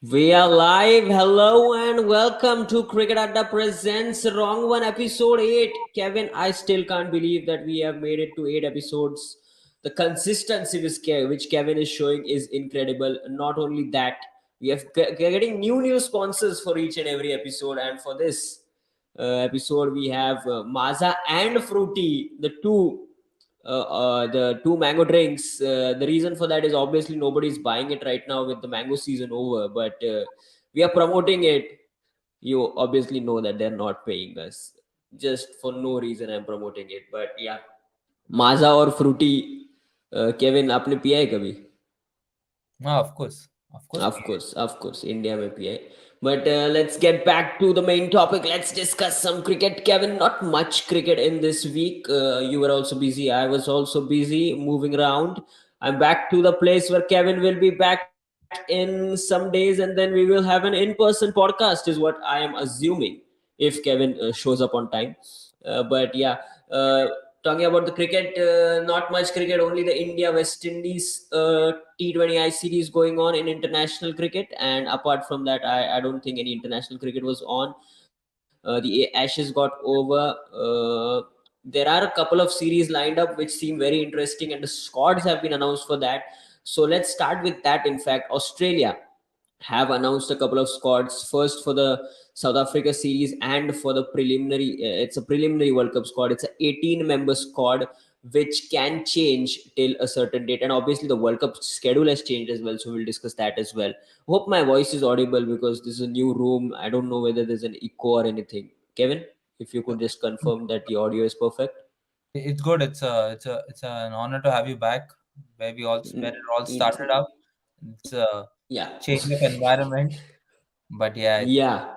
We are live. Hello and welcome to Cricket Adda presents Wrong One episode 8. Kevin, I still can't believe that we have made it to 8 episodes. The consistency which Kevin is showing is incredible. Not only that, we are getting new sponsors for each and every episode, and for this episode we have Maza and Fruity, the two mango drinks. The reason for that is obviously nobody's buying it right now with the mango season over, but we are promoting it. You obviously know that they're not paying us just for no reason. I'm promoting it, but yeah, Maza or Fruity. Kevin, आपने पिया है कभी? Of course, of course. Of course, India में पिया है. But let's get back to the main topic. Let's discuss some cricket. Kevin, not much cricket in this week. You were also busy. I was also busy moving around. I'm back to the place where Kevin will be back in some days, and then we will have an in-person podcast, is what I am assuming, if Kevin shows up on time. But yeah, uh, talking about the cricket, not much cricket, only the India West Indies T20 I series going on in international cricket. And apart from that, I don't think any international cricket was on. The Ashes got over. There are a couple of series lined up which seem very interesting, and the squads have been announced for that. So let's start with that. In fact, Australia have announced a couple of squads, first for the South Africa series and for the preliminary. It's a preliminary World Cup squad. It's a 18 member squad which can change till a certain date, and obviously the World Cup schedule has changed as well, so we'll discuss that as well. Hope my voice is audible because this is a new room. I don't know whether there's an echo or anything. Kevin, if you could just confirm that the audio is perfect. It's good. It's an honor to have you back. Where it all It's, started up. It's a yeah. change of environment, but yeah, Yeah.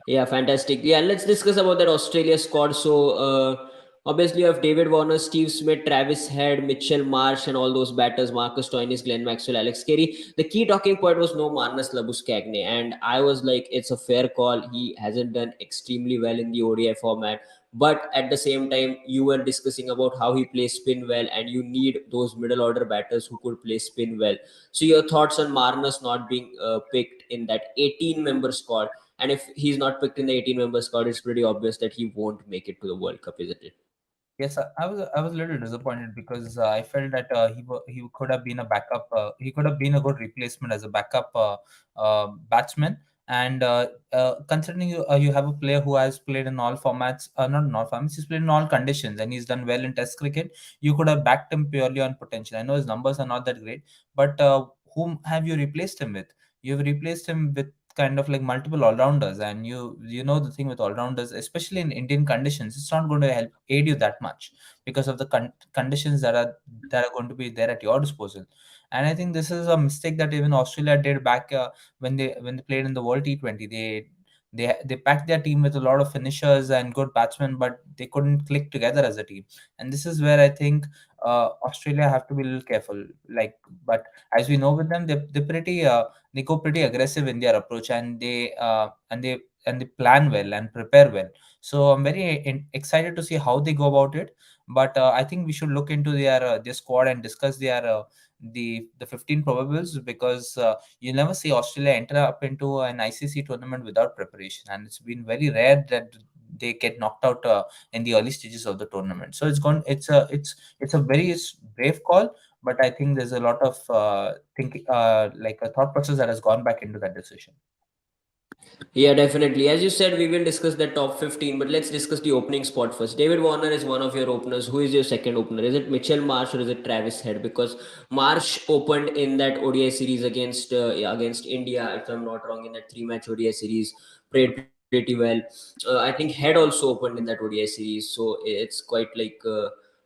Yeah, fantastic. Yeah, let's discuss about that Australia squad. So, obviously, you have David Warner, Steve Smith, Travis Head, Mitchell Marsh, and all those batters: Marcus Stoinis, Glenn Maxwell, Alex Carey. The key talking point was no Marnus Labuschagne, and I was like, it's a fair call. He hasn't done extremely well in the ODI format, but at the same time, you were discussing about how he plays spin well, and you need those middle order batters who could play spin well. So, your thoughts on Marnus not being picked in that 18-member squad? And if he's not picked in the 18-member squad, it's pretty obvious that he won't make it to the World Cup, isn't it? yes, I was a little disappointed because I felt that he could have been a backup. He could have been a good replacement as a backup batsman. And considering you have a player who has played in all formats, not in all formats, he's played in all conditions, and he's done well in Test cricket. You could have backed him purely on potential. I know his numbers are not that great, but whom have you replaced him with? You've replaced him with kind of like multiple all-rounders, and you know the thing with all-rounders, especially in Indian conditions, it's not going to help aid you that much because of the conditions that are going to be there at your disposal. And I think this is a mistake that even Australia did back when they played in the World T20. They packed their team with a lot of finishers and good batsmen, but they couldn't click together as a team. And this is where I think Australia have to be a little careful. Like, but as we know with them, they go pretty aggressive in their approach, and they plan well and prepare well. So I'm very excited to see how they go about it. But I think we should look into their squad and discuss the 15 probables, because you never see Australia enter up into an ICC tournament without preparation, and it's been very rare that they get knocked out in the early stages of the tournament. So it's a very brave call, but I think there's a lot of thinking, like a thought process that has gone back into that decision. Yeah, definitely. As you said, we will discuss the top 15, but let's discuss the opening spot first. David Warner is one of your openers. Who is your second opener? Is it Mitchell Marsh or is it Travis Head? Because Marsh opened in that ODI series against India, if I'm not wrong, in that three-match ODI series, played pretty well. I think Head also opened in that ODI series, so it's quite like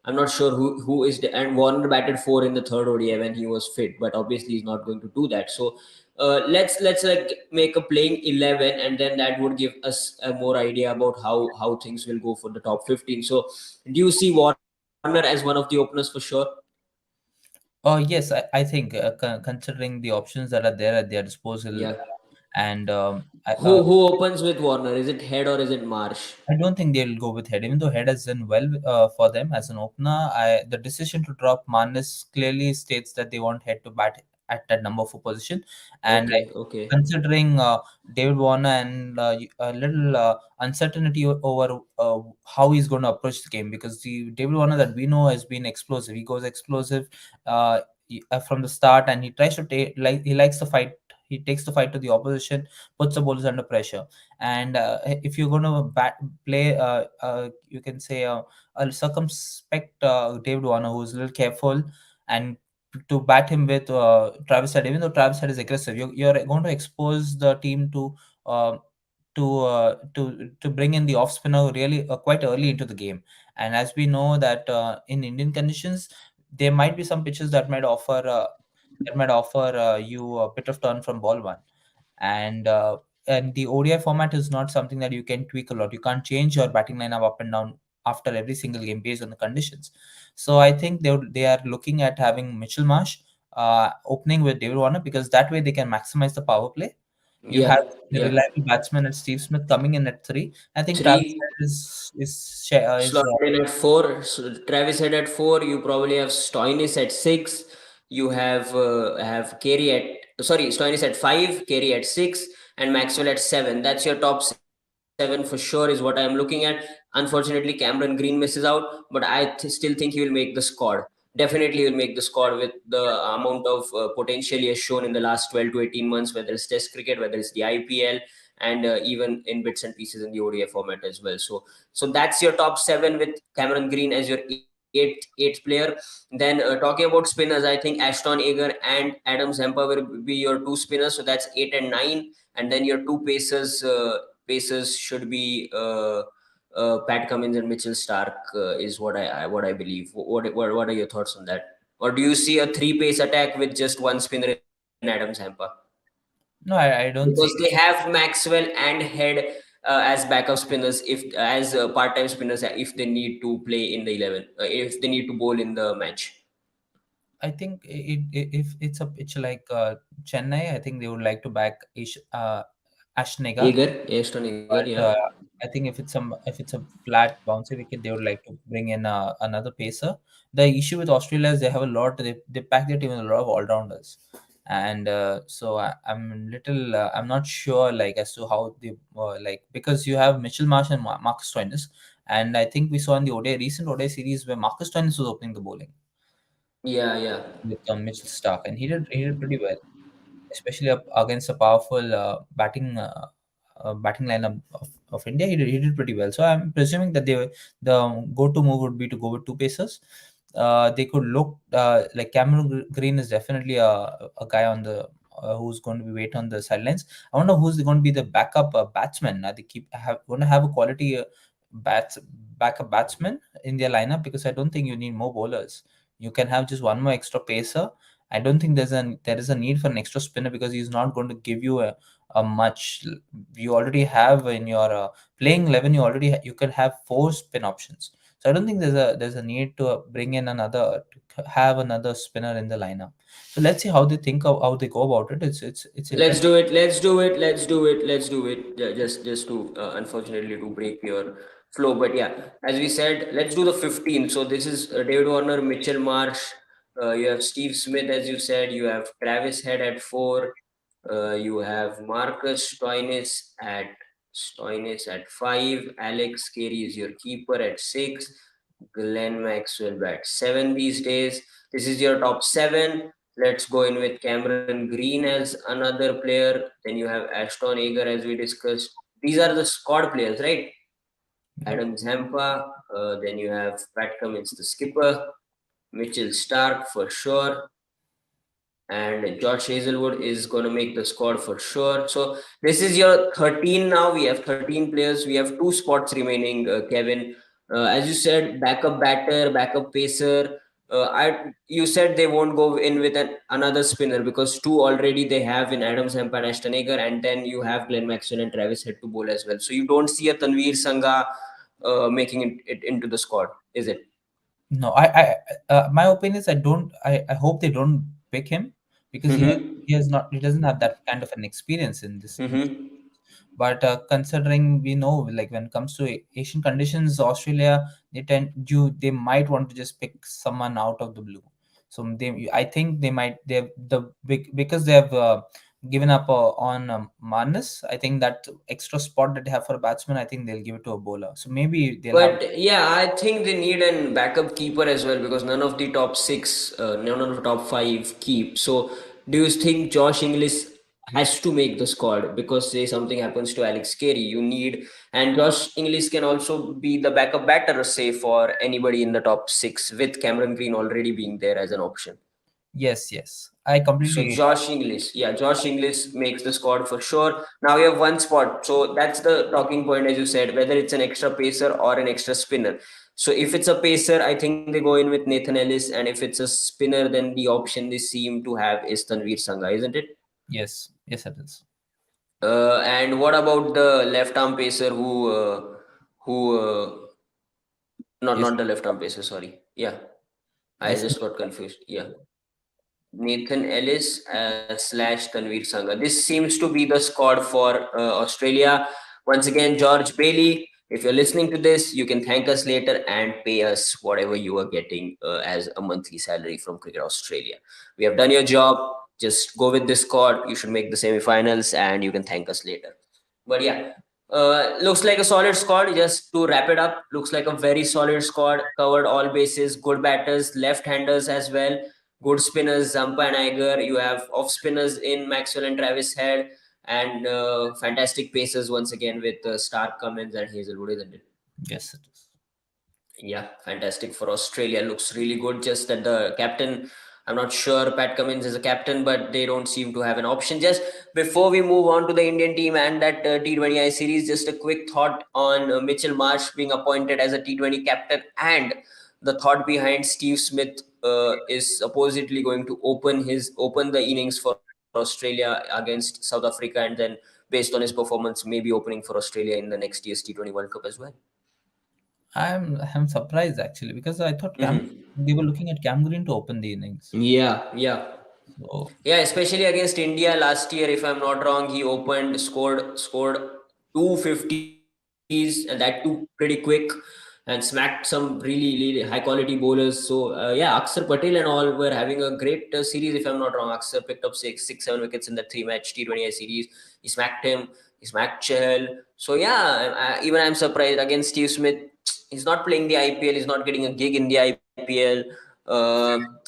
I'm not sure who is the, and Warner batted four in the third ODI when he was fit, but obviously he's not going to do that. So let's like make a playing 11, and then that would give us a more idea about how things will go for the top 15. So do you see Warner as one of the openers for sure? Yes, I think considering the options that are there at their disposal, Yeah. and Who opens with Warner? Is it Head or is it Marsh? I don't think they'll go with Head, even though Head has done well for them as an opener. The decision to drop Manis clearly states that they want Head to bat at that number 4 position. And Okay, okay. considering David Warner and a little uncertainty over how he's going to approach the game, because the David Warner that we know has been explosive. He goes explosive from the start, and he tries to take, like, he likes to fight. He takes the fight to the opposition, puts the bowlers under pressure. And if you're going to play, you can say a circumspect David Warner, who's a little careful, and to bat him with Travis Head, even though Travis Head is aggressive, you're going to expose the team uh, to bring in the off spinner really quite early into the game. And as we know that in Indian conditions, there might be some pitches that might offer you a bit of turn from ball one. And the ODI format is not something that you can tweak a lot. You can't change your batting lineup up and down after every single game based on the conditions. So I think they are looking at having Mitchell Marsh opening with David Warner, because that way they can maximize the power play. You have Yeah, the yeah. reliable batsman at Steve Smith coming in at three. I think Travis Three. Head is Slotted in at four. Travis Head at four. You probably have Stoinis at six. You have Carey at, sorry, Stoinis at five, Carey at six, and Maxwell at seven. That's your top seven for sure, is what I'm looking at. Unfortunately, Cameron Green misses out, but still think he will make the squad. Definitely, he will make the squad with the amount of potential he has shown in the last 12 to 18 months, whether it's Test cricket, whether it's the IPL, and even in bits and pieces in the ODI format as well. So that's your top seven with Cameron Green as your eighth player. Then talking about spinners, I think Ashton Agar and Adam Zampa will be your two spinners. So that's eight and nine, and then your two pacers. Pacers should be Pat Cummins and Mitchell Stark. Is what I believe. What are your thoughts on that? Or do you see a three pace attack with just one spinner in Adam Zampa? no, I don't Because see. they have Maxwell and Head as backup spinners, if as part-time spinners, if they need to play in the 11, if they need to bowl in the match. I think if it's a pitch like Chennai, I think they would like to back Ashnega. Ashton Eager, But yeah. I think if it's a flat bouncy wicket, they would like to bring in another pacer. The issue with Australia is they have a lot. They pack their team with a lot of all rounders, and so I'm little I'm not sure like as to how they like, because you have Mitchell Marsh and Marcus Stoinis, and I think we saw in the recent ODI series where Marcus Stoinis was opening the bowling Yeah, yeah. with Mitchell Stark, and he did pretty well, especially up against a powerful batting lineup of India. He did pretty well. So I'm presuming that the go-to move would be to go with two pacers. They could look like Cameron Green is definitely a guy on the who's going to be wait on the sidelines. I wonder who's going to be the backup batsman. They going to have a quality bats backup batsman in their lineup, because I don't think you need more bowlers. You can have just one more extra pacer. I don't think there is a need for an extra spinner, because he's not going to give you a much. You already have in your playing 11. You can have four spin options. So I don't think there's a need to bring in have another spinner in the lineup. So let's see how they think of how they go about it. It's Let's interesting. do it. Let's do it. Let's do it. Let's do it. Just to unfortunately to break your flow, but yeah, as we said, let's do the 15. So this is David Warner, Mitchell Marsh. You have Steve Smith, as you said. You have Travis Head at four. You have Stoinis at five. Alex Carey is your keeper at six. Glenn Maxwell at seven these days. This is your top seven. Let's go in with Cameron Green as another player. Then you have Ashton Agar, as we discussed. These are the squad players, right? Yep. Adam Zampa. Then you have Pat Cummins, the skipper. Mitchell Stark for sure, and George Hazelwood is going to make the squad for sure. So this is your 13 now. We have 13 players. We have two spots remaining, Kevin. As you said, backup batter, backup pacer. You said they won't go in with another spinner because two already they have in Adam Zampa and Ashton Agar, and then you have Glenn Maxwell and Travis Head to bowl as well. So you don't see a Tanveer Sangha making it into the squad, is it? No, my opinion is I hope they don't pick him, because Mm-hmm. he doesn't have that kind of an experience in this. Mm-hmm. But considering we know, like when it comes to Asian conditions, Australia they might want to just pick someone out of the blue. So I think they might they have because they have given up on Marnus. I think that extra spot that they have for a batsman, I think they'll give it to a bowler. So maybe they'll have. But yeah, I think they need an backup keeper as well because none of the top six, none of the top five keep. So, do you think Josh Inglis has to make the squad because say something happens to Alex Carey, you need, and Josh Inglis can also be the backup batter, say for anybody in the top six with Cameron Green already being there as an option. Yes, yes, I completely So agree. Josh Inglis, yeah, Josh Inglis makes the squad for sure. Now you have one spot, so that's the talking point, as you said, whether it's an extra pacer or an extra spinner. So if it's a pacer, I think they go in with Nathan Ellis, and if it's a spinner, then the option they seem to have is Tanveer Sangha, isn't it? Yes, yes, it is. And what about the left arm pacer who Yes, not the left arm pacer, sorry, yeah, I yes, just got confused. Yeah, Nathan Ellis slash Tanveer Sangha. This seems to be the squad for Australia. Once again, George Bailey, if you're listening to this, you can thank us later and pay us whatever you are getting as a monthly salary from Cricket Australia. We have done your job. Just go with this squad. You should make the semi-finals and you can thank us later. But yeah, looks like a solid squad. Just to wrap it up, looks like a very solid squad. Covered all bases, good batters, left-handers as well, good spinners, Zampa and Iger. You have off spinners in Maxwell and Travis Head, and fantastic pacers once again with Stark, Cummins, and Hazelwood, isn't it? yes, it is. Yeah, fantastic for Australia. Looks really good. Just that the captain, I'm not sure Pat Cummins is a captain, but they don't seem to have an option. Just before we move on to the Indian team and that T20I series, just a quick thought on Mitchell Marsh being appointed as a T20 captain, and the thought behind Steve Smith is supposedly going to open the innings for Australia against South Africa, and then based on his performance, maybe opening for Australia in the next year's T20 World Cup as well. I'm surprised actually because I thought Hmm. they were looking at Cam Green to open the innings. Yeah, yeah. So Yeah, especially against India last year, if I'm not wrong, he opened, scored two fifties, and that too pretty quick, and smacked some really high quality bowlers. So yeah, Akshar Patel and all were having a great series. If I'm not wrong, Akshar picked up six, 7 wickets in that three-match T20I series. He smacked him. He smacked Chahal. So yeah, even I'm surprised against Steve Smith. He's not playing the IPL. He's not getting a gig in the IPL.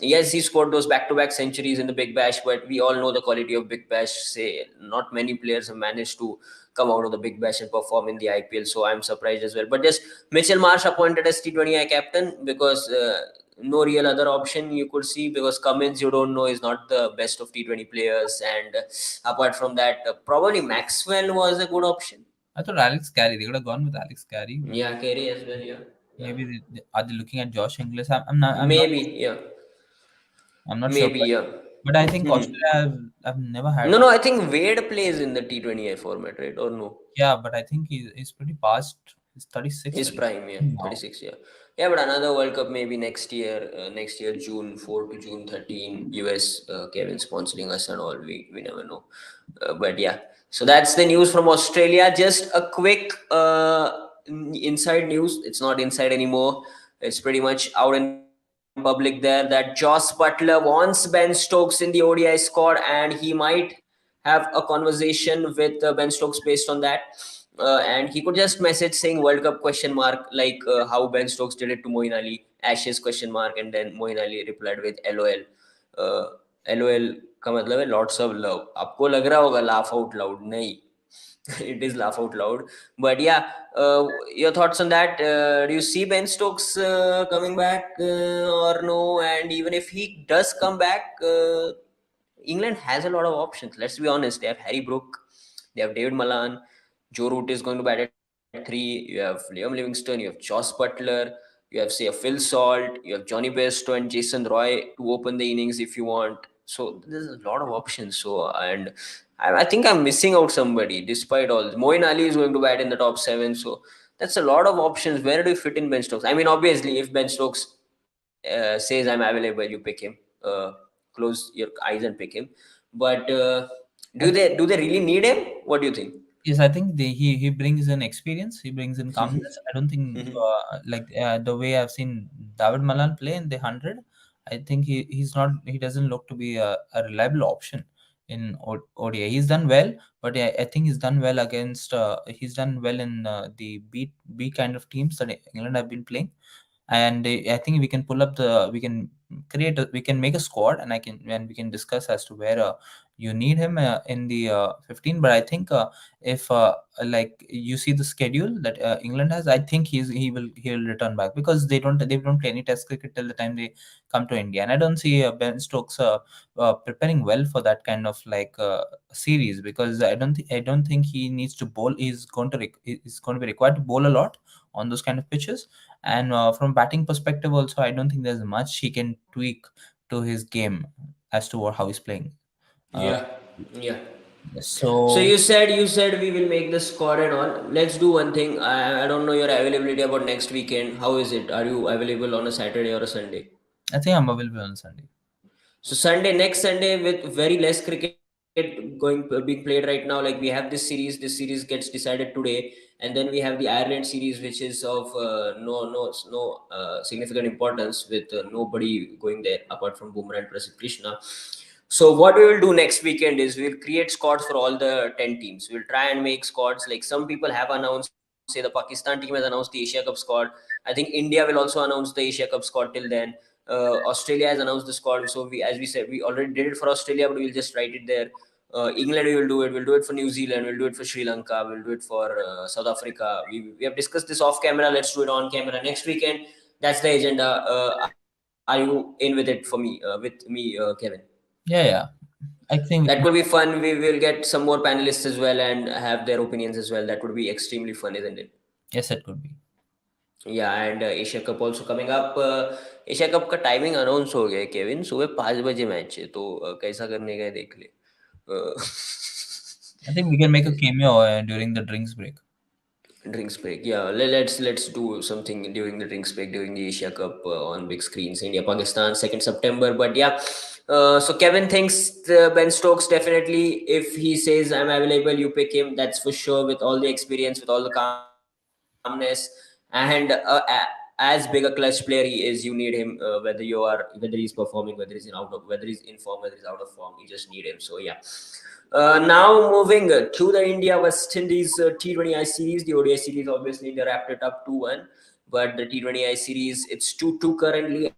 Yes, he scored those back-to-back centuries in the Big Bash, but we all know the quality of Big Bash. Say, not many players have managed to come out of the Big Bash and perform in the IPL, so I'm surprised as well. But just Mitchell Marsh appointed as T20I captain because no real other option you could see because Cummins, you don't know, is not the best of T20 players, and apart from that, probably Maxwell was a good option. I thought Alex Carey. They could have gone with Alex Carey, but Yeah, Carey as well. Yeah, yeah. maybe are they looking at Josh Inglis? I'm not Maybe, yeah, I'm not sure, maybe, yeah. but I think Hmm. Australia have never No, had. no, I think Wade plays in the T20I format, right? Or no? Yeah, but I think he's pretty past. He's 36, His 37 prime, yeah, now. 36, yeah. Yeah, but another World Cup maybe next year, June 4 to June 13, US, Kevin sponsoring us and all, we never know. But yeah, so that's the news from Australia. Just a quick inside news. It's not inside anymore. It's pretty much out in public there that Joss Butler wants Ben Stokes in the ODI squad, and he might have a conversation with Ben Stokes based on that. And he could just message saying World Cup question mark, like how Ben Stokes did it to Moeen Ali, Ashes question mark, and then Moeen Ali replied with LOL. uh, LOL का मतलब है lots of love. आपको लग रहा होगा laugh out loud, नहीं. It is laugh out loud. But yeah, your thoughts on that? Do you see Ben Stokes coming back or no? And even if he does come back, England has a lot of options. Let's be honest. They have Harry Brook, they have David Malan, Joe Root is going to bat at three. You have Liam Livingstone, you have Joss Butler, you have say a Phil Salt, you have Johnny Bairstow and Jason Roy to open the innings if you want. So there's a lot of options. So and I think I'm missing out somebody despite all. Moeen Ali is going to bat in the top seven. So that's a lot of options. Where do you fit in Ben Stokes? I mean, obviously, if Ben Stokes says I'm available, you pick him. Close your eyes and pick him. But I do they really need him? What do you think? Yes, I think he brings in experience. He brings in calmness. I don't think Mhm. like the way I've seen David Malan play in the 100. I think he's not, he doesn't look to be a reliable option in ODI. He's done well, but I think he's done well against he's done well in the B kind of teams that England have been playing. And I think we can pull up the, we can we can make a squad, and I can, and we can discuss as to where you need him in the 15. But I think if like you see the schedule that England has, I think he'll return back, because they don't play any test cricket till the time they come to India. And I don't see Ben Stokes preparing well for that kind of like series, because I don't think he needs to bowl. He's going to be required to bowl a lot on those kind of pitches. And from batting perspective also, I don't think there's much he can tweak to his game as to how he's playing. Uh, Yeah, yeah. So so you said we will make the squad and all. Let's do one thing. I don't know your availability about next weekend. How is it? Are you available on a Saturday or a Sunday? I think I'm available on Sunday. So next Sunday, with very less cricket being played right now. Like we have this series. This series gets decided today, and then we have the Ireland series, which is of no significant importance, with nobody going there apart from Bumrah and Prasidh Krishna. So what we will do next weekend is we'll create squads for all the 10 teams. We'll try and make squads. Like some people have announced, say the Pakistan team has announced the Asia Cup squad. I think India will also announce the Asia Cup squad till then. Australia has announced the squad, so we, as we said, we already did it for Australia, but we'll just write it there. England, we will do it. We'll do it for New Zealand. We'll do it for Sri Lanka. We'll do it for South Africa. We have discussed this off camera. Let's do it on camera next weekend. That's the agenda. Are you in with it for me? Kevin? Yeah, yeah. I think That could be fun. We will get some more panelists as well and have their opinions as well. That would be extremely fun, isn't it? yes, it could be. Yeah, and Asia cup also coming up. Asia cup का timing announce हो गया है Kevin. सुबह 5 बजे match है, तो कैसा करने का है देख ले. I think we can make a cameo during the drinks break. Drinks break, yeah. Let's do something during the drinks break during the Asia Cup on big screens. India Pakistan 2nd September. But yeah, so Kevin thinks Ben Stokes definitely. If he says I'm available, you pick him. That's for sure. With all the experience, with all the calmness, and as big a clutch player he is, you need him. Whether he's performing, whether he's in form, whether he's out of form, you just need him. So yeah. Now moving to the India West Indies T20I series. The ODI series obviously India wrapped it up 2-1, but the T20I series it's 2-2 currently,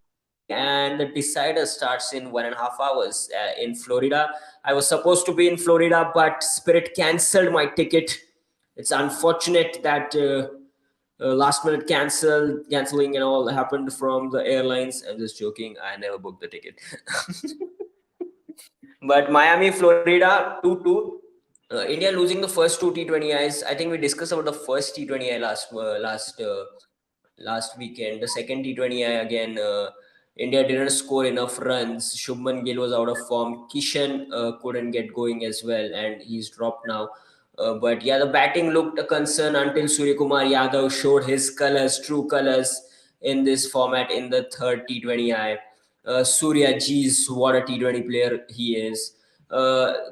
and the decider starts in 1.5 hours in Florida. I was supposed to be in Florida, but Spirit cancelled my ticket. It's unfortunate that last minute canceling and all happened from the airlines. I'm just joking. I never booked the ticket. But Miami, Florida, 2-2. India losing the first two T20Is. I think we discussed about the first T20I last weekend. The second T20I again, India didn't score enough runs. Shubman Gill was out of form. Kishan couldn't get going as well, and he's dropped now. But yeah, the batting looked a concern until Surya Kumar Yadav showed his colors, true colors, in this format in the third T20I. Surya, geez, what a T20 player he is.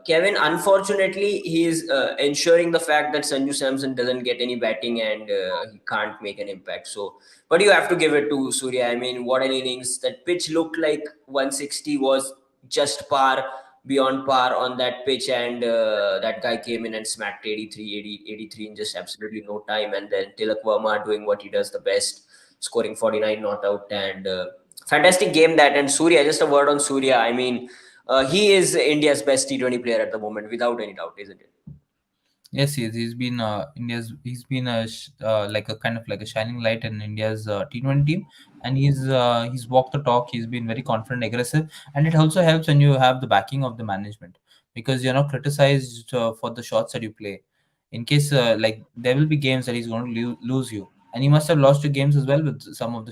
Kevin, unfortunately, he is ensuring the fact that Sanju Samson doesn't get any batting and he can't make an impact. So, but you have to give it to Surya. I mean, what an innings! That pitch looked like 160 was just par, beyond par on that pitch, and that guy came in and smacked 83 in just absolutely no time. And then Tilak Verma doing what he does the best, scoring 49 not out, and fantastic game that. And Surya, just a word on Surya. I mean, he is India's best T20 player at the moment, without any doubt, isn't it? Yes, he's been India's. He's been like a kind of like a shining light in India's T20 team, and he's walked the talk. He's been very confident, aggressive, and it also helps when you have the backing of the management, because you're not criticized for the shots that you play. In case like there will be games that he's going to lose you, and he must have lost your games as well with some of the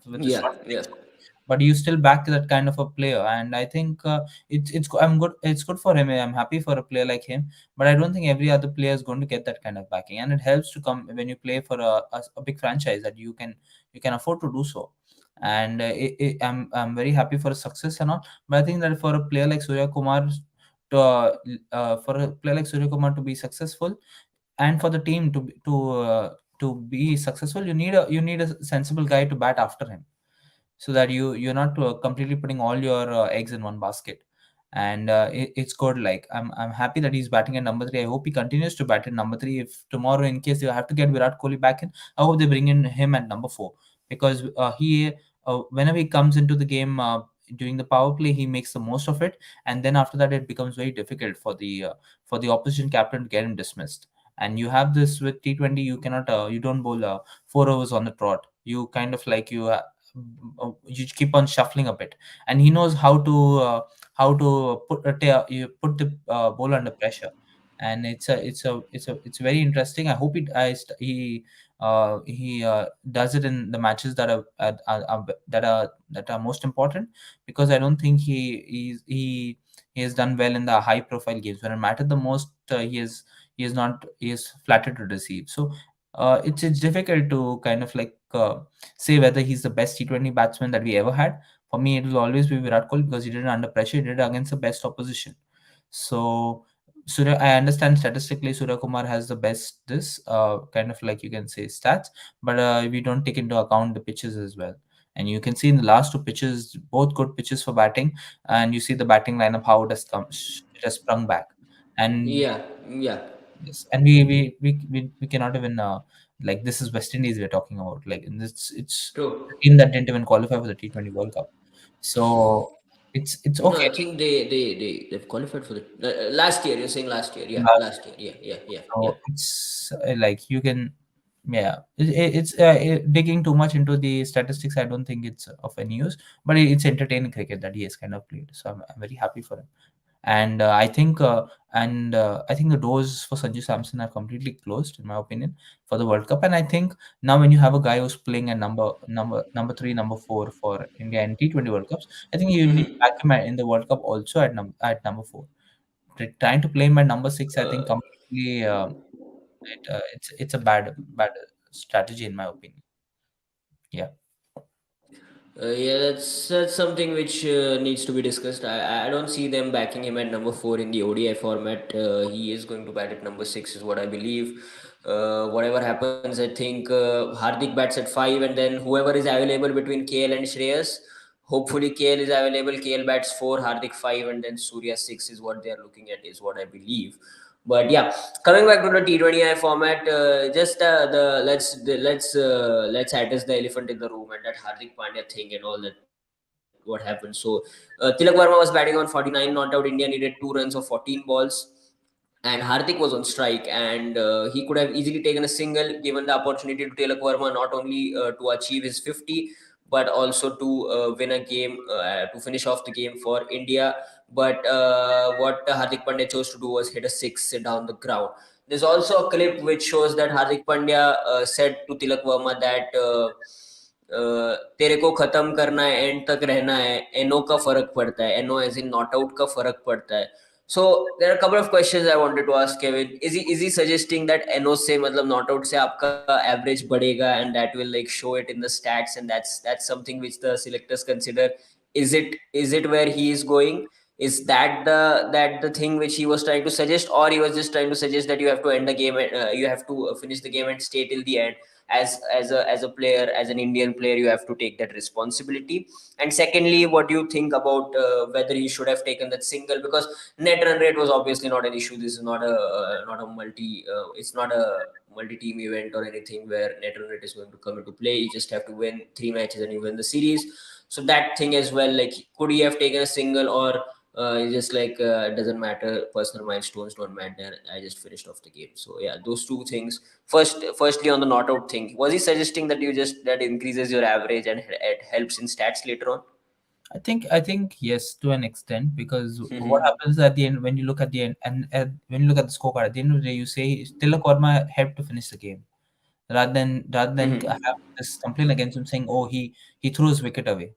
with the Yeah, short yeah. strikes, but you still back that kind of a player. And I think I'm good, it's good for him. I'm happy for a player like him, but I don't think every other player is going to get that kind of backing. And it helps to come when you play for a big franchise, that you can afford to do so. And I'm very happy for his success and all. But I think that for a player like Surya Kumar to be successful, and for the team to be successful, you need a sensible guy to bat after him. so that you're not completely putting all your eggs in one basket. And it's good. Like I'm happy that he's batting at number three. I hope he continues to bat at number three. If tomorrow, in case they have to get Virat Kohli back in, I hope they bring in him at number four, because he whenever he comes into the game during the power play, he makes the most of it. And then after that, it becomes very difficult for the opposition captain to get him dismissed. And you have this with T20, you cannot you don't bowl 4 overs on the trot. You kind of like you keep on shuffling a bit, and he knows how to you put the ball under pressure. And it's very interesting. I hope he does it in the matches that are most important, because I don't think he has done well in the high profile games when it mattered the most. He is flattered to deceive. So it's difficult to kind of like say whether he's the best T20 batsman that we ever had. For me, it will always be Virat Kohli, because he did it under pressure. He did it against the best opposition. So I understand statistically Surya Kumar has the best this kind of like you can say stats, but we don't take into account the pitches as well. And you can see in the last two pitches, both good pitches for batting, and you see the batting lineup how it has come, it has sprung back. And Yeah, yeah, yes, and we cannot even like this is West Indies we're talking about. Like, and it's true. a team that didn't even qualify for the T20 World Cup. So it's No, okay. I think they've qualified for the last year. You're saying last year? Yeah, Last last year. Yeah, yeah, yeah, yeah. So it's like you can, yeah, it's digging too much into the statistics. I don't think it's of any use, but it's entertaining cricket that he has kind of played. So I'm very happy for him. And I think the doors for Sanju Samson are completely closed, in my opinion, for the World Cup. And I think now when you have a guy who's playing at number three, number four for India in T20 World Cups, I think you need to back him in the World Cup also at number four. Trying to play him at number six, I think completely it's a bad strategy in my opinion. Yeah. Yeah, that's something which needs to be discussed. I don't see them backing him at number four in the ODI format. He is going to bat at number six, is what I believe. Whatever happens, I think Hardik bats at five, and then whoever is available between KL and Shreyas. Hopefully, KL is available. KL bats four, Hardik five, and then Surya six is what they are looking at, is what I believe. But yeah, coming back to the T20I format, just let's address the elephant in the room, and that Hardik Pandya thing and all that. What happened? So Tilak Verma was batting on 49, not out. India needed 2 runs of 14 balls, and Hardik was on strike, and he could have easily taken a single, given the opportunity to Tilak Verma not only to achieve his 50, but also to win a game, to finish off the game for India. But what Hardik Pandya chose to do was hit a six down the ground. There's also a clip which shows that Hardik Pandya said to Tilak Verma that तेरे को खत्म करना है, and तक रहना है, एनो का फर्क पड़ता है, एनो एज इन नॉट आउट का फर्क पड़ता है. So there are a couple of questions I wanted to ask Kevin. Is he suggesting that NO से मतलब not out से आपका average बढ़ेगा, and that will like show it in the stats, and that's something which the selectors consider? Is it where he is going? Is that the thing which he was trying to suggest, or he was just trying to suggest that you have to end the game, you have to finish the game and stay till the end? As a player, as an Indian player, you have to take that responsibility. And secondly, what do you think about whether he should have taken that single? Because net run rate was obviously not an issue. This is not a it's not a multi-team event or anything where net run rate is going to come into play. You just have to win 3 matches and you win the series. So that thing as well, like, could he have taken a single, or it's just like it doesn't matter, personal milestones don't matter, I just finished off the game? So yeah, those two things. Firstly, on the not out thing, was he suggesting that you just that increases your average and it helps in stats later on? I think yes, to an extent, because what happens at the end when you look at the end, and when you look at the scorecard at the end of the day, you say Tilak Verma helped to finish the game, rather than have this complaint against him saying, oh, he threw his wicket away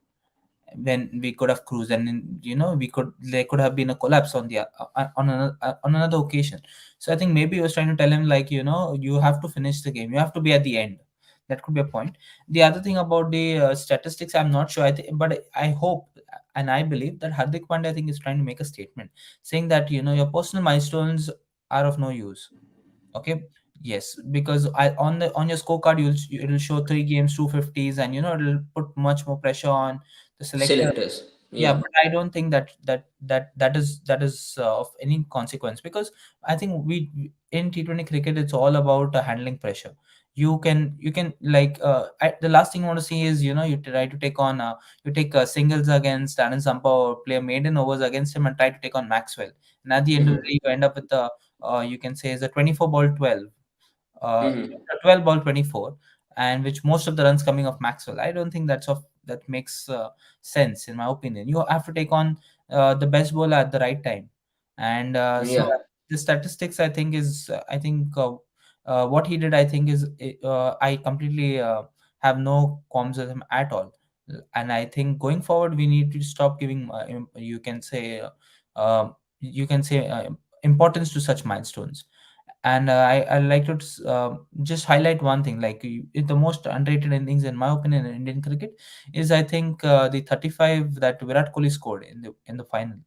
when we could have cruised. And we could there could have been a collapse on the on another occasion. So I think maybe he was trying to tell him, like, you have to finish the game, you have to be at the end. That could be a point. The other thing about the statistics, I'm not sure, but I hope and I believe that Hardik Pandya, I think, is trying to make a statement saying that your personal milestones are of no use. Okay, Yes, because on the on your scorecard it'll show 3 games, 250s, and it'll put much more pressure on the selector. Selectors. Yeah, Yeah. but I don't think that is of any consequence, because I think we in T20 cricket it's all about handling pressure. You can like the last thing I want to see is you try to take on you take singles against Anand Sampa, or play maiden overs against him and try to take on Maxwell, and at the end of the day you end up with the you can say is a 24 ball 12 uh, Hmm. 12 ball 24, and which most of the runs coming off Maxwell. I don't think that makes sense in my opinion. You have to take on the best bowler at the right time, and so Yeah. the statistics I think is I think what he did I think is I completely have no qualms with him at all, and I think going forward we need to stop giving you can say importance to such milestones. And I like to just highlight one thing. Like the most underrated innings, in my opinion, in Indian cricket is I think the 35 that Virat Kohli scored in the final.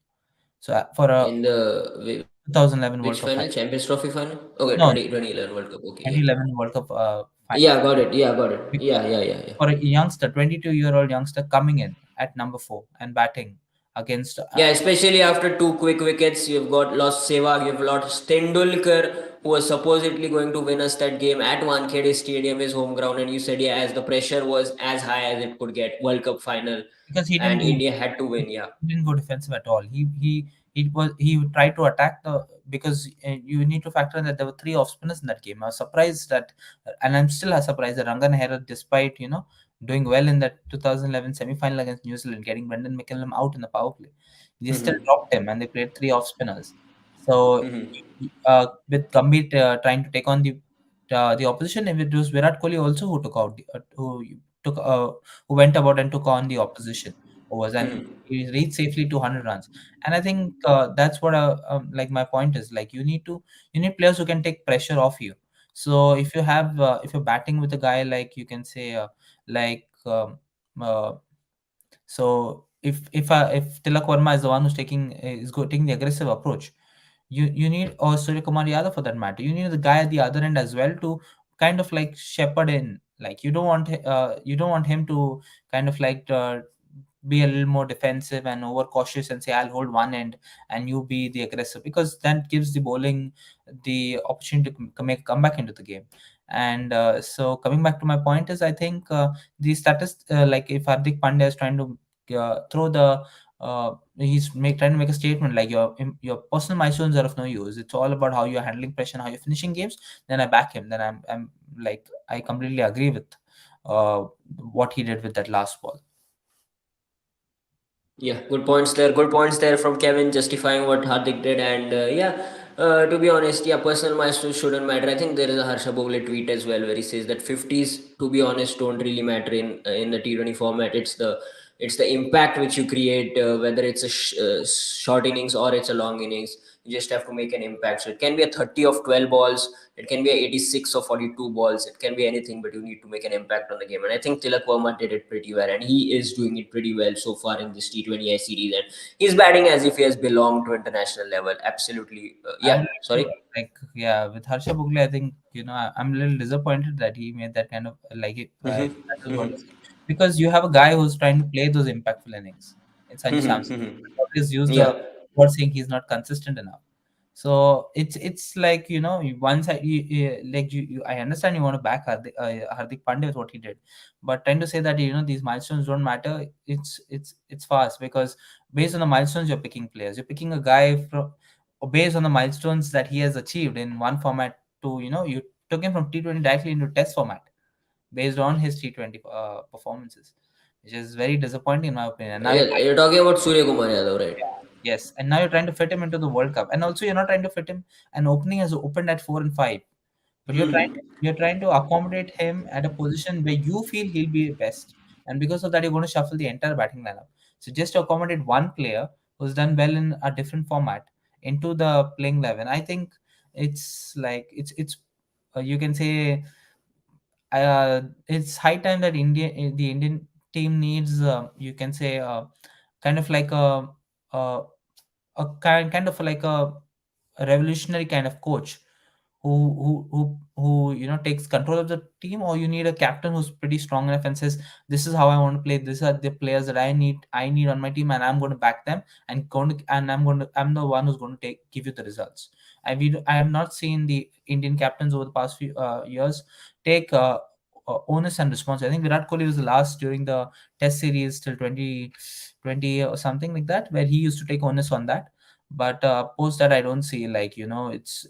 So for a In the 2011 which World Cup final? final. Champions Trophy final? Okay, No, 2011 World Cup. Okay, yeah. 2011 World Cup final. Yeah, got it. Yeah, got it. Yeah, Because yeah, yeah, yeah. for a youngster, 22-year-old youngster coming in at number four and batting against Yeah, especially after two quick wickets, you've got lost Sehwag, you've lost Tendulkar, who was supposedly going to win us that game at Wankhede Stadium, his home ground, and you said, yeah, as the pressure was as high as it could get, World Cup final, because he didn't and do India had to win. Yeah. he didn't go defensive at all. He tried to attack the because you need to factor in that there were three off spinners in that game. I was surprised that, and I'm still surprised that Rangan Hera, despite doing well in that 2011 semi-final against New Zealand, getting Brendan McCullum out in the power play, they still dropped him and they played three off spinners. So with Gambhir trying to take on the opposition, it was Virat Kohli also who took out took who went about and took on the opposition overs, and he reached safely 200 runs. And I think that's what like my point is, like you need players who can take pressure off you. So if you're batting with a guy like you can say like uh, so if Tilak Verma is the one who's taking the aggressive approach, you need, or Surya Kumar Yadav for that matter, you need the guy at the other end as well to kind of like shepherd in. Like you don't want him to kind of like be a little more defensive and over cautious and say I'll hold one end and you be the aggressive, because that gives the bowling the opportunity to make come back into the game. And so coming back to my point is I think the like if Hardik Pandya is trying to throw the trying to make a statement like your personal milestones are of no use. It's all about how you're handling pressure and how you're finishing games. Then I back him. Then I'm like I completely agree with uh, what he did with that last ball. Yeah, good points there. Good points there from Kevin, justifying what Hardik did. And yeah, to be honest, yeah, personal milestones shouldn't matter. I think there is a Harsha Bhogle tweet as well where he says that 50s, to be honest, don't really matter in the T20 format. It's the impact which you create, whether it's a short innings or it's a long innings. You just have to make an impact. So it can be a 30 of 12 balls, it can be a 86 or 42 balls, it can be anything, but you need to make an impact on the game. And I think Tilak Verma did it pretty well, and he is doing it pretty well so far in this T20I series. And he's batting as if he has belonged to international level. Absolutely. I Yeah, would like to sorry. like yeah with Harsha Bhogle. I think I'm a little disappointed that he made that kind of that is what I say, because you have a guy who's trying to play those impactful innings. It's Sanju Samson. Always use Yeah. the word saying he's not consistent enough. So it's like once I understand you want to back Hardik Pandya with what he did, but trying to say that these milestones don't matter. It's fast, because based on the milestones you're picking players. You're picking a guy from based on the milestones that he has achieved in one format to you took him from T20 directly into test format based on his T20 performances, which is very disappointing in my opinion. And now Yeah, you're talking about Surya Kumar Yadav, right? yes, and now you're trying to fit him into the World Cup, and also you're not trying to fit him. An opening has opened at 4 and 5, but you're trying to accommodate him at a position where you feel he'll be best, and because of that, you're going to shuffle the entire batting lineup. So just to accommodate one player who's done well in a different format into the playing 11, I think it's like it's you can say it's high time that the Indian team needs you can say kind of like a kind of like a revolutionary kind of coach who takes control of the team, or you need a captain who's pretty strong enough and says, this is how I want to play, these are the players that I need on my team, and I'm going to back them, and I'm the one who's going to give you the results. I have not seen the Indian captains over the past few years take onus and responsibility. I think Virat Kohli was the last during the Test series till 2020 or something like that, where he used to take onus on that. But post that, I don't see, like, it's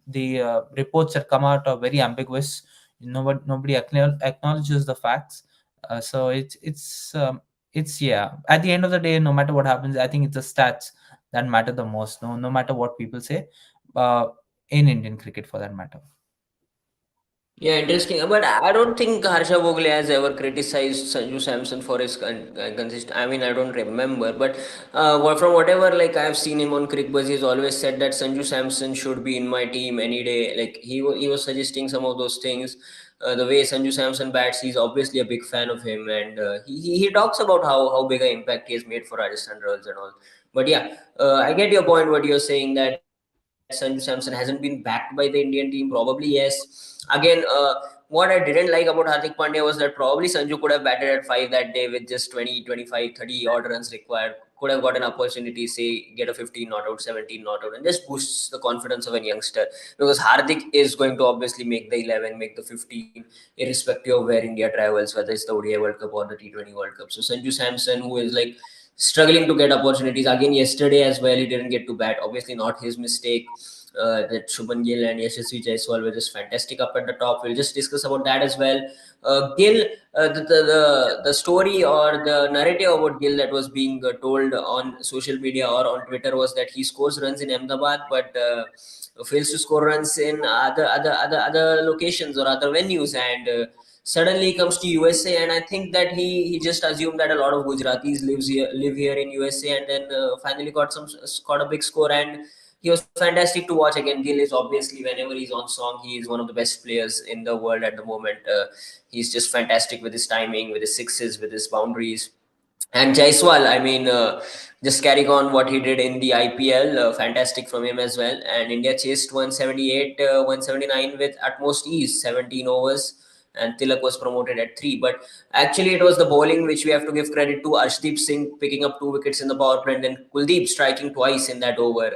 the reports that come out are very ambiguous. Nobody acknowledges the facts. So it's yeah. At the end of the day, no matter what happens, I think it's the stats that matter the most. No matter what people say, uh, in Indian cricket for that matter. Yeah, interesting. But I don't think Harsha Bhogle has ever criticized Sanju Samson for his consist. I mean, I don't remember, but from whatever like I've seen him on CricBuzz, he's always said that Sanju Samson should be in my team any day. Like he was suggesting some of those things. The way Sanju Samson bats, he's obviously a big fan of him, and he talks about how big an impact he has made for Rajasthan Royals and all. But yeah, I get your point. What you're saying, that Sanju Samson hasn't been backed by the Indian team. Probably yes. Again, what I didn't like about Hardik Pandya was that probably Sanju could have batted at 5 that day with just 20, 25, 30 odd runs required. Could have got an opportunity, say, get a 15 not out, 17 not out, and just boosts the confidence of a youngster. Because Hardik is going to obviously make the 11, make the 15, irrespective of where India travels, whether it's the ODI World Cup or the T20 World Cup. So Sanju Samson, who is like struggling to get opportunities again yesterday as well, he didn't get to bat. Obviously, not his mistake. That Shubman Gill and Yashasvi Jaiswal were just fantastic up at the top. We'll just discuss about that as well. Gill, the story or the narrative about Gill that was being told on social media or on Twitter was that he scores runs in Ahmedabad, but fails to score runs in other locations or other venues, and suddenly he comes to USA. And I think that he just assumed that a lot of Gujaratis live here in USA, and then finally got a big score, and he was fantastic to watch. Again, Gill is obviously, whenever he's on song, he is one of the best players in the world at the moment. He's just fantastic with his timing, with his sixes, with his boundaries. And Jaiswal, I mean, just carrying on what he did in the IPL, fantastic from him as well. And India chased 178, 179 with utmost ease, 17 overs, and Tilak was promoted at 3. But actually, it was the bowling which we have to give credit to. Arshdeep Singh picking up 2 wickets in the power play, and then Kuldeep striking twice in that over,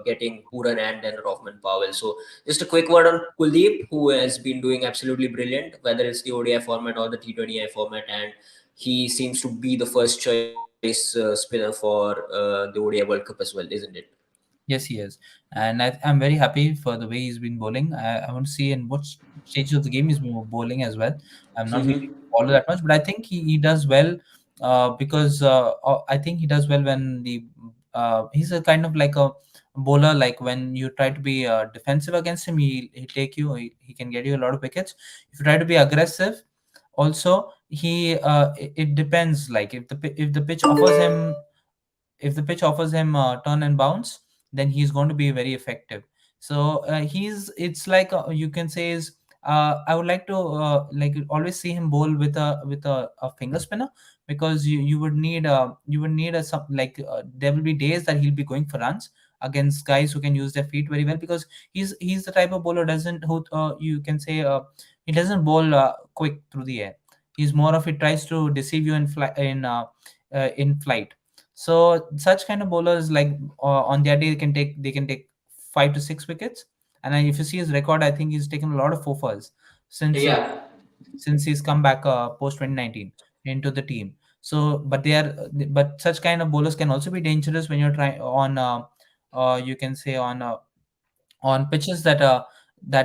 getting Pooran and then Rohman Powell. So, just a quick word on Kuldeep, who has been doing absolutely brilliant, whether it's the ODI format or the T20I format. And he seems to be the first choice spinner for the ODI World Cup as well, isn't it? Yes, he is, and I'm very happy for the way he's been bowling. I want to see in what stage of the game he's been bowling as well. I'm not really Mm-hmm. follow that much, but I think he does well, because I think he does well when he's a kind of like a bowler. Like when you try to be defensive against him, he take you. He can get you a lot of wickets. If you try to be aggressive, also it depends. Like if the pitch offers him, turn and bounce, then he's going to be very effective. So he's it's like, you can say is, I would like to like always see him bowl with a finger spinner, because you would need a some like there will be days that he'll be going for runs against guys who can use their feet very well, because he's the type of bowler doesn't who you can say he doesn't bowl quick through the air. He's more of, he tries to deceive you in flight. So such kind of bowlers, like on their day, they can take 5 to 6 wickets. And if you see his record, I think he's taken a lot of fofas since uh, Yeah. since he's come back post 2019 into the team. So, but such kind of bowlers can also be dangerous when you're trying on you can say on pitches that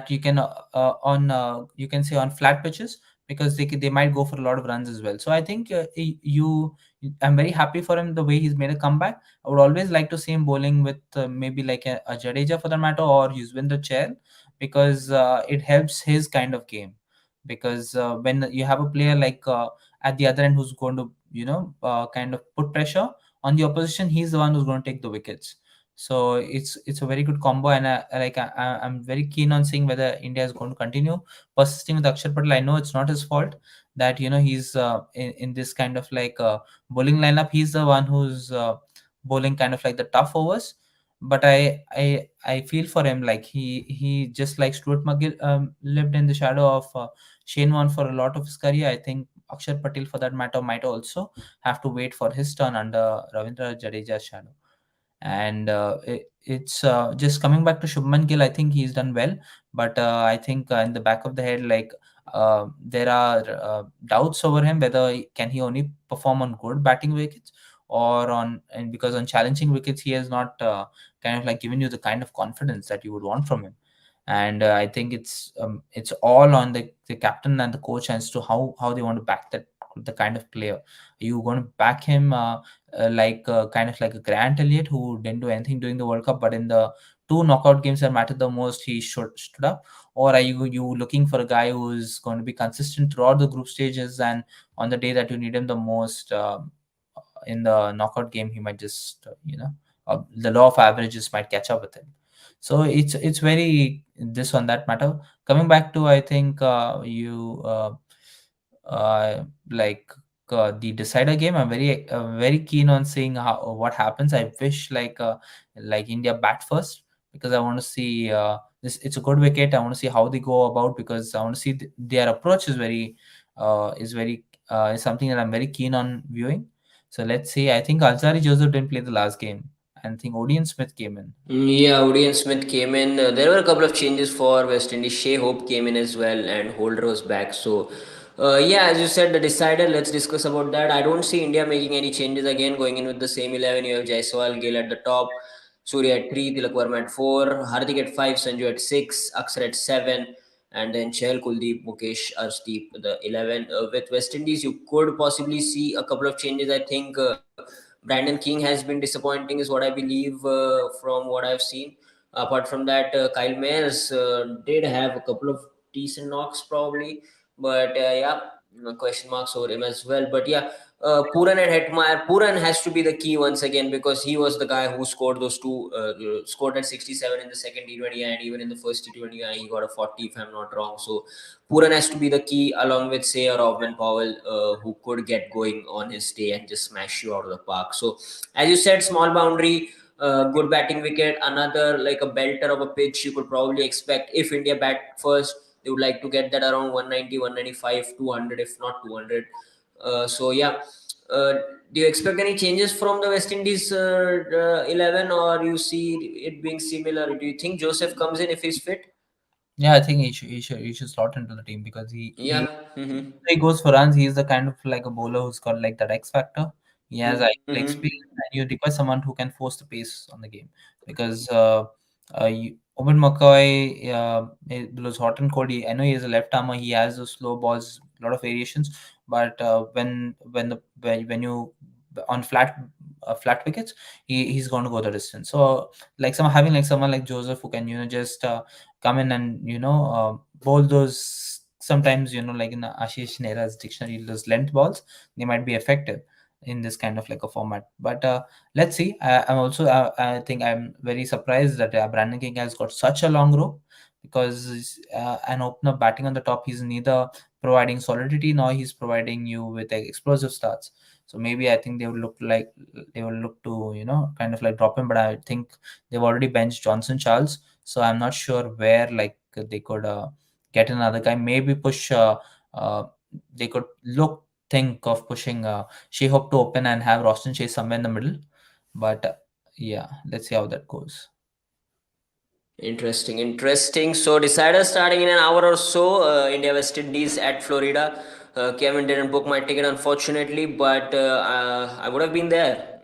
you can say on flat pitches, because they might go for a lot of runs as well. So I think I'm very happy for him the way he's made a comeback. I would always like to see him bowling with maybe like a Jadeja for that matter, or Yuzvendra Chair, because it helps his kind of game. Because when you have a player like at the other end who's going to kind of put pressure on the opposition, he's the one who's going to take the wickets. So it's a very good combo, and I'm very keen on seeing whether India is going to continue persisting with Akshar Patel. I know it's not his fault that he's in this kind of like bowling lineup. He's the one who's bowling kind of like the tough overs. but I feel for him, like he just like Stuart McGill lived in the shadow of Shane Warne for a lot of his career. I think Akshar Patel, for that matter, might also have to wait for his turn under Ravindra Jadeja's shadow. And it's just coming back to Shubman Gill. I think he's done well, but I think in the back of the head, like there are doubts over him whether can he only perform on good batting wickets or on, and because on challenging wickets he has not kind of like given you the kind of confidence that you would want from him. And I think it's all on the captain and the coach as to how they want to back that, the kind of player. Are you going to back him like kind of like a Grant Elliott who didn't do anything during the World Cup, but in the two knockout games that mattered the most, he stood up? Or are you looking for a guy who is going to be consistent throughout the group stages, and on the day that you need him the most, in the knockout game, he might just the law of averages might catch up with him. So it's very this on that matter. Coming back to, I think you like the decider game, I'm very keen on seeing how what happens. I wish like India bat first, because I want to see this. It's a good wicket. I want to see how they go about, because I want to see their approach is something that I'm very keen on viewing. So let's see. I think Alzari Joseph didn't play the last game, and I think Odion Smith came in. Yeah, Odion Smith came in. There were a couple of changes for West Indies. Shea Hope came in as well, and Holder was back. So, yeah, as you said, the decider. Let's discuss about that. I don't see India making any changes again, going in with the same 11. You have Jaiswal, Gill at the top, Surya at 3, Tilak Verma at 4, Hardik at 5, Sanju at 6, Akshar at 7, and then Chahal, Kuldeep, Mukesh, Arshdeep, the 11. With West Indies, you could possibly see a couple of changes. I think Brandon King has been disappointing, is what I believe from what I've seen. Apart from that, Kyle Mayers did have a couple of decent knocks, probably, but yeah, question marks over him as well. But yeah, Puran and Hetmeyer. Puran has to be the key once again, because he was the guy who scored those two, scored at 67 in the second T20, and even in the first T20 he got a 40 if I'm not wrong. So Puran has to be the key, along with say a Robin Powell, who could get going on his day and just smash you out of the park. So as you said, small boundary, good batting wicket, another like a belter of a pitch you could probably expect if India bat first. They would like to get that around 190, 195, 200, if not 200. So yeah, uh, do you expect any changes from the West Indies 11, or you see it being similar? Do you think Joseph comes in if he's fit? Yeah, I think he should slot into the team, because Yeah. Mm-hmm. he goes for runs. He's the kind of like a bowler who's got like that X factor. He has IPL Mm-hmm. experience, and you require someone who can force the pace on the game, because Owen McCoy blows hot and cold. I know he is a left armer. He has those slow balls, a lot of variations. But when you on flat wickets, he's going to go the distance. So like having like someone like Joseph who can just come in and bowl those, sometimes like in Ashish Nehra's dictionary, those length balls, they might be effective in this kind of like a format. But let's see. I think I'm very surprised that Brandon King has got such a long rope, because an opener batting on the top, he's neither providing solidity nor he's providing you with like, explosive starts. So maybe I think they will look to kind of like drop him. But I think they've already benched Johnson Charles, so I'm not sure where like they could get another guy. Maybe push. Uh, they could think of pushing She-Hope to open and have Roston Chase somewhere in the middle. But yeah, let's see how that goes. Interesting, interesting. So, decider starting in an hour or so. India West Indies at Florida. Kevin didn't book my ticket, unfortunately, but I would have been there.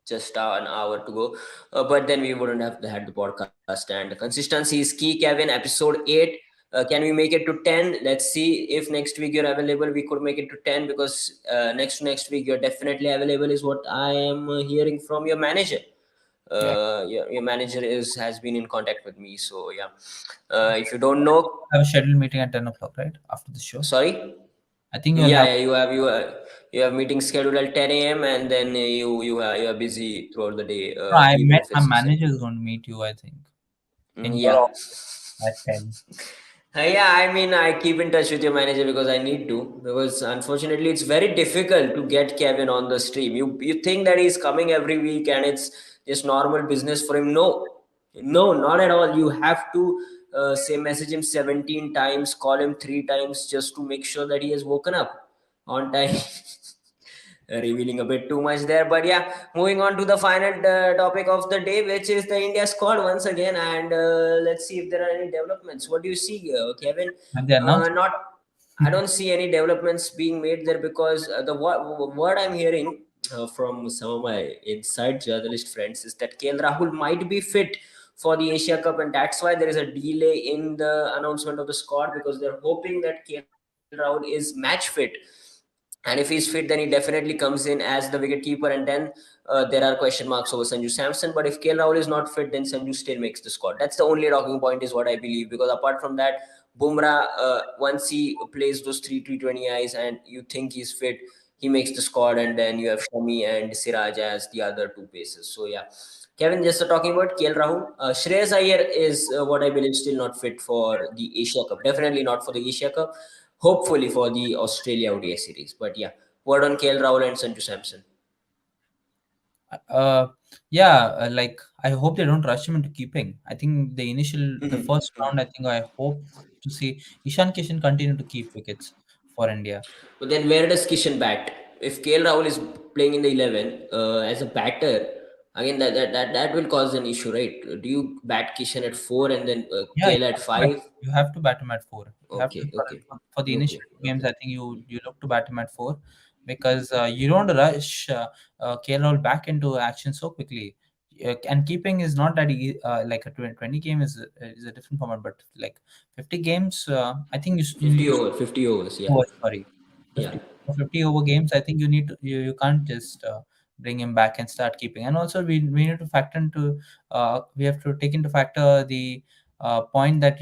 Just an hour to go. But then we wouldn't have had the podcast. And consistency is key, Kevin. Episode 8. Can we make it to 10? Let's see if next week you're available. We could make it to 10, because next week you're definitely available, is what I am hearing from your manager. Yeah, Your manager has been in contact with me. So yeah, if you don't know, have a scheduled meeting at 10 o'clock, right after the show. sorry. I think you'll Yeah, have. yeah, you have meeting scheduled at 10 a.m., and then you are busy throughout the day, No, I even met if my it's manager is going to meet you, I think, in your yeah. office at 10. Yeah, I mean, I keep in touch with your manager because I need to. Because unfortunately, it's very difficult to get Kevin on the stream. You think that he's coming every week, and just normal business for him. No, no, not at all. You have to say message him 17 times, call him 3 times just to make sure that he has woken up on time. Revealing a bit too much there, but yeah, moving on to the final topic of the day, which is the India squad once again, and let's see if there are any developments. What do you see, Kevin? Have they announced? Not, I don't see any developments being made there, because the what I'm hearing from some of my inside journalist friends is that KL Rahul might be fit for the Asia Cup, and that's why there is a delay in the announcement of the squad, because they're hoping that KL Rahul is match fit, and if he's fit, then he definitely comes in as the wicket keeper, and then there are question marks over Sanju Samson. But if KL Rahul is not fit, then Sanju still makes the squad. That's the only talking point, is what I believe, because apart from that, Bumrah, once he plays those three T20 eyes and you think he's fit, he makes the squad, and then you have Shami and Siraj as the other two paces. So yeah, Kevin, just talking about KL Rahul, Shreyas Iyer is what I believe still not fit for the Asia Cup. Definitely not for the Asia Cup. Hopefully for the Australia ODI series. But yeah, word on KL Rahul and Sanju Samson. Uh, yeah, like I hope they don't rush him into keeping. I think the first round, I think I hope to see Ishan Kishan continue to keep wickets for India. But then where does Kishan bat? If KL Rahul is playing in the 11 as a batter, again that will cause an issue, right? Do you bat Kishan at 4 and then Yeah, KL at 5? you have to bat him at four. You have to Okay, okay, for the okay, initial games. okay. I think you look to bat him at four because you don't rush KL back into action so quickly. And keeping is not that like a 20 game is a different format, but like 50 games, I think 50 overs, yeah. Oh, sorry. Yeah. 50 over games, I think you can't just bring him back and start keeping. And also we need to factor into we have to take into factor the point that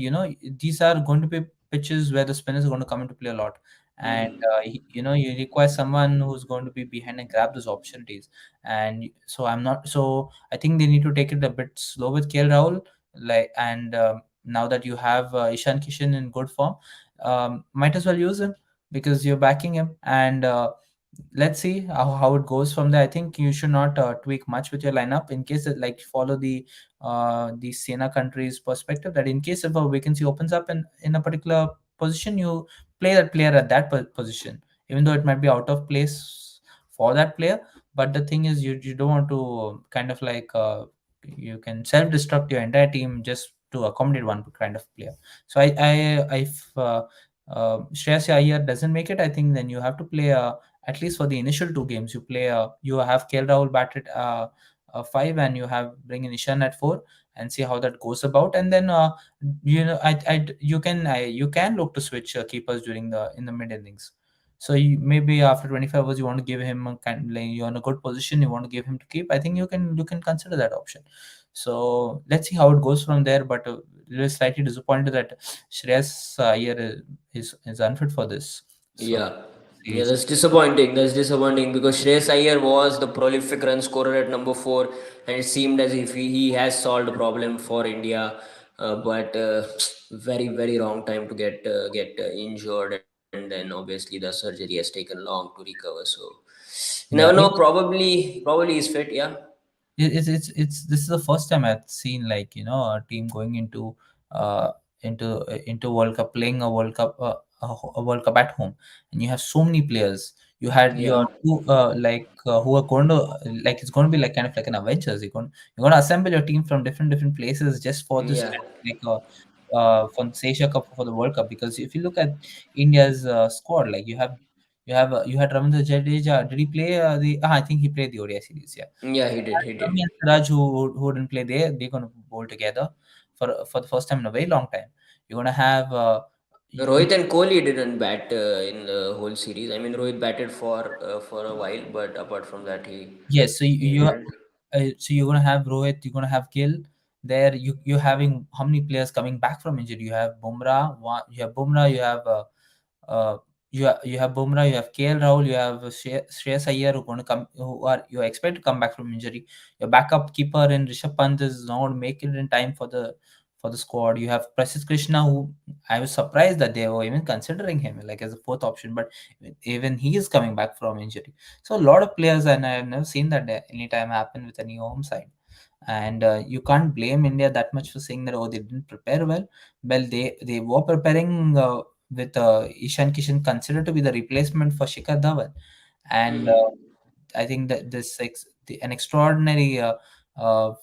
these are going to be pitches where the spinners are going to come into play a lot. And you require someone who's going to be behind and grab those opportunities. And so I think they need to take it a bit slow with KL Rahul. Like and now that you have Ishan Kishan in good form, might as well use him because you're backing him. And let's see how it goes from there. I think you should not tweak much with your lineup in case that, like, follow the Sena country's perspective, that in case if a vacancy opens up in a particular position, you play that player at that position, even though it might be out of place for that player. But the thing is, you don't want to kind of like you can self-destruct your entire team just to accommodate one kind of player. So if Shreyas Iyer doesn't make it, I think then you have to play at least for the initial two games. You have KL Rahul bat at five, and you have bring in Ishan at four, and see how that goes about. And then you can look to switch keepers during the in the mid innings. So maybe after 25 overs, you want to give him a kind, like you're in a good position. You want to give him to keep. I think you can consider that option. So let's see how it goes from there. But we're slightly disappointed that Shreyas Iyer is unfit for this. So Yeah, yeah, series. that's disappointing. That's disappointing because Shreyas Iyer was the prolific run scorer at number 4, and it seemed as if he has solved the problem for India. But very wrong time to get injured, and then obviously the surgery has taken long to recover. So you never Yeah, know. Probably he's fit. Yeah, it's this is the first time I've seen, like, a team going uh into World Cup, playing a World Cup at home, and you have so many players. You had yeah, your two who are going to, like, it's going to be like kind of like an Avengers. You're going to assemble your team from different places just for this yeah, kind of like for the Asia Cup, for the World Cup. Because if you look at India's squad, like you had Ravindra Jadeja. Did he play I think he played the ODI series. Yeah. yeah. He did. He Shami did. and Siraj, who didn't play there, they're going to bowl together for the first time in a very long time. You're going to have Rohit and Kohli didn't bat in the whole series. I mean, Rohit batted for a while, but apart from that, yes. So he didn't. you're going to have Rohit, you're going to have Gill. There you're having how many players coming back from injury? You have Bumrah, you have you have Bumrah, you have KL Rahul, you have Shreyas Iyer who going to come, who are you expect to come back from injury. Your backup keeper in Rishabh Pant is not going to make it in time for the squad. You have Prasidh Krishna, who I was surprised that they were even considering him like as a fourth option, but even he is coming back from injury. So a lot of players, and I've never seen that any time happen with any home side. and you can't blame India that much for saying that, oh, they didn't prepare well. Well, they were preparing with Ishan Kishan considered to be the replacement for Shikhar Dhawan, and I think that an extraordinary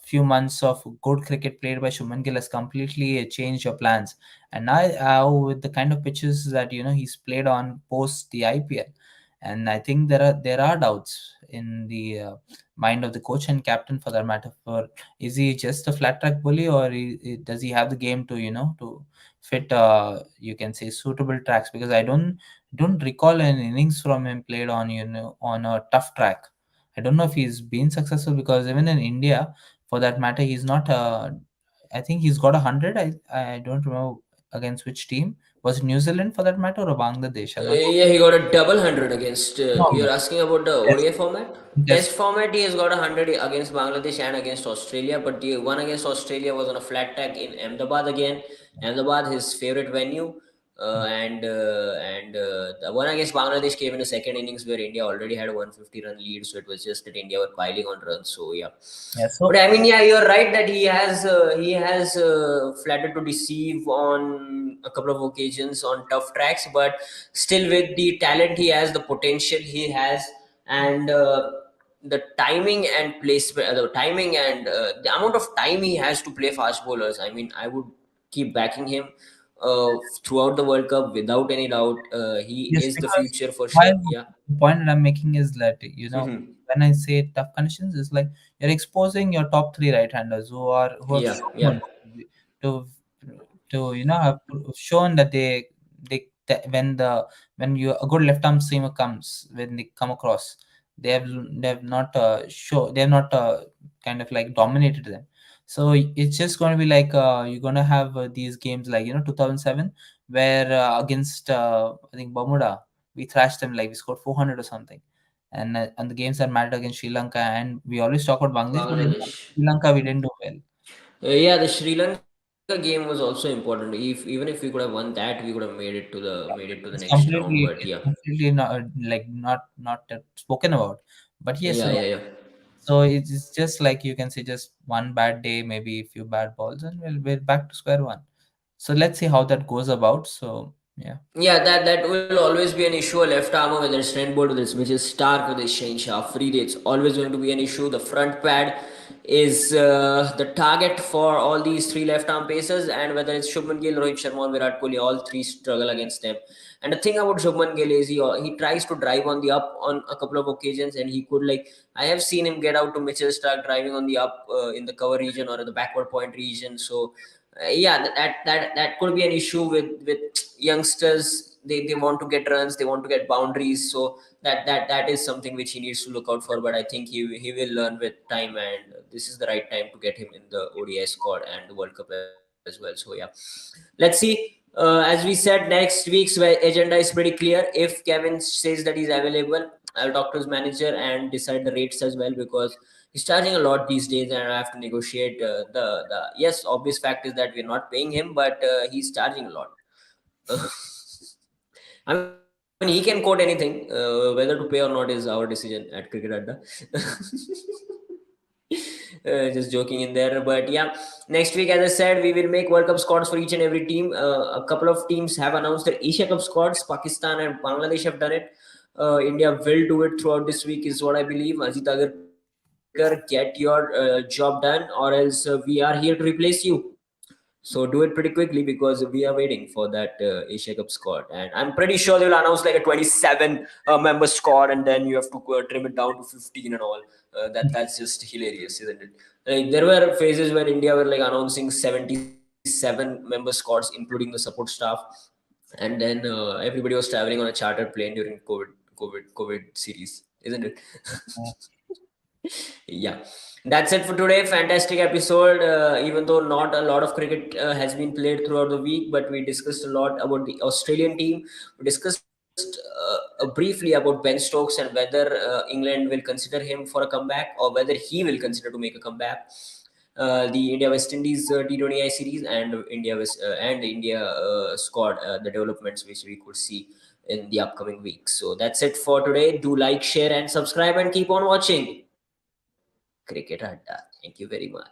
few months of good cricket played by Shubman Gill has completely changed your plans. And now with the kind of pitches that he's played on post the IPL, and I think there are doubts in the mind of the coach and captain for that matter. For is he just a flat track bully, or does he have the game to to fit you can say suitable tracks? Because I don't recall an innings from him played on on a tough track. I don't know if he's been successful, because even in India, for that matter, he's not. I think he's got 100. I don't remember against which team. Was it New Zealand for that matter, or Bangladesh? I'm not. Yeah, he got a double hundred against. No, You're no. asking about the Test, ODI format? test. Test format, he has got 100 against Bangladesh and against Australia, but the one against Australia was on a flat track in Ahmedabad again. Ahmedabad, his favorite venue. The one against Bangladesh came in the second innings where India already had a 150-run lead, so it was just that India were piling on runs. So yeah, Yeah. but So I mean, yeah, you're right that he has flattered to deceive on a couple of occasions on tough tracks, but still with the talent he has, the potential he has, and the timing and placement, the timing and the amount of time he has to play fast bowlers. I mean, I would keep backing him throughout the World Cup without any doubt. He yes, is the because future for why sure. Yeah. the point that I'm making is that when I say tough conditions, it's like you're exposing your top three right-handers who have Yeah. shown Yeah. to have shown that that when you a good left arm seamer comes, when they come across, they have not they have not kind of like dominated them. So it's just going to be like you're going to have these games like 2007, where against I think Bermuda, we thrashed them, like we scored 400 or something. And the games that mattered against Sri Lanka, and we always talk about Bangladesh, but in Bangladesh. Sri Lanka we didn't do well. Yeah, the Sri Lanka game was also important. If even if we could have won that, we could have made it to the next round. But yeah, It's completely not like not spoken about. But yeah, yes, yeah, yeah. so it's just like you can say just one bad day, maybe a few bad balls, and we're back to square one. So let's see how that goes about. So yeah. Yeah, that will always be an issue. A left armour, whether it's Trent Bolt, whether it's Mitchell Stark, whether it's Shane Shah, Freed, it's always going to be an issue. The front pad is the target for all these three left arm pacers, and whether it's Shubman Gill, Rohit Sharma, or Virat Kohli, all three struggle against them. And the thing about Shubman Gill is he tries to drive on the up on a couple of occasions, and he could, like, I have seen him get out to Mitchell Stark driving on the up in the cover region or in the backward point region. So yeah, that could be an issue with youngsters. They want to get runs, they want to get boundaries, so that is something which he needs to look out for. But I think he will learn with time, and this is the right time to get him in the ODI squad and the World Cup as well. So yeah, let's see. As we said, next week's agenda is pretty clear. If Kevin says that he's available, I'll talk to his manager and decide the rates as well, because he's charging a lot these days, and I have to negotiate the yes, obvious fact is that we're not paying him, but he's charging a lot. I mean, he can quote anything. Whether to pay or not is our decision at Cricket Adda. Just joking in there, but yeah, next week, as I said, we will make World Cup squads for each and every team. A couple of teams have announced their Asia Cup squads. Pakistan and Bangladesh have done it. India will do it throughout this week, is what I believe. Ajit Agarkar, get your job done, or else we are here to replace you. So do it pretty quickly, because we are waiting for that Asia Cup squad, and I'm pretty sure they will announce like a 27 member squad, and then you have to trim it down to 15 and all. That's just hilarious, isn't it? Like, there were phases where India were like announcing 77 member squads, including the support staff, and then everybody was traveling on a chartered plane during COVID series, isn't it? Yeah, that's it for today. Fantastic episode. Even though not a lot of cricket has been played throughout the week, but we discussed a lot about the Australian team. We discussed briefly about Ben Stokes and whether England will consider him for a comeback, or whether he will consider to make a comeback. The India West Indies T20I series, and India squad, the developments which we could see in the upcoming weeks. So that's it for today. Do like, share, and subscribe, and keep on watching Cricket Adda. Thank you very much.